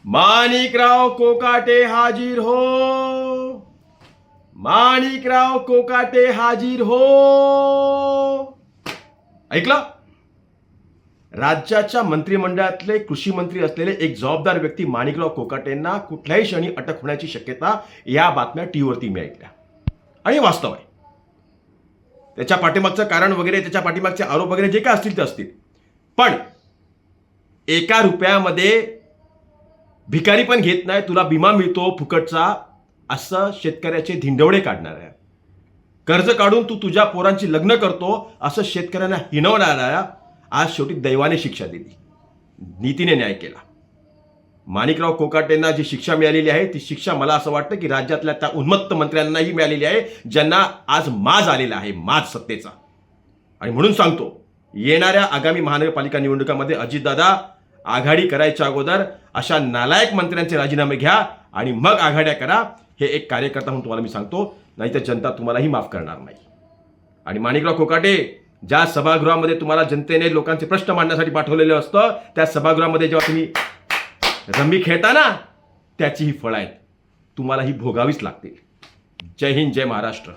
माणिकराव कोकाटे हाजीर हो. माणिकराव कोकाटे हाजीर हो. ऐकलं? राज्याच्या मंत्रिमंडळातले कृषी मंत्री असलेले एक जबाबदार व्यक्ती माणिकराव कोकाटेंना कुठल्याही क्षणी अटक होण्याची शक्यता या बातम्या टीव्हीवरती मी ऐकल्या आणि वास्तव आहे. त्याच्या पाठीमागचं कारण वगैरे, त्याच्या पाठीमागचे आरोप वगैरे जे काय असतील ते असतील, पण 1 रुपयामध्ये भिकारी पण घेत नाही, तुला विमा मिळतो फुकटचा, असं शेतकऱ्याचे धिंडवडे काढणार आहे. कर्ज काढून तू तुझ्या पोरांची लग्न करतो असं शेतकऱ्यांना हिणवणाऱ्या आज शेवटी दैवाने शिक्षा दिली, नीतीने न्याय केला. माणिकराव कोकाटेंना जी शिक्षा मिळालेली आहे ती शिक्षा मला असं वाटतं की राज्यातल्या त्या उन्मत्त मंत्र्यांनाही मिळालेली आहे, ज्यांना आज माज आलेला आहे, माज सत्तेचा. आणि म्हणून सांगतो, येणाऱ्या आगामी महानगरपालिका निवडणुकामध्ये अजितदादा आघाडी करायच्या अगोदर अशा नालायक मंत्र्यांचे राजीनामे घ्या आणि मग आघाड्या करा. हे एक कार्यकर्ता म्हणून तुम्हाला मी सांगतो, नाहीतर जनता तुम्हालाही माफ करणार नाही. आणि माणिकराव कोकाटे, ज्या सभागृहामध्ये तुम्हाला जनतेने लोकांचे प्रश्न मांडण्यासाठी पाठवलेलं असतं, त्या सभागृहामध्ये जेव्हा तुम्ही रम्मी खेळता ना, त्याची ही फळं आहेत, तुम्हाला ही भोगावीच लागतील. जय हिंद, जय महाराष्ट्र.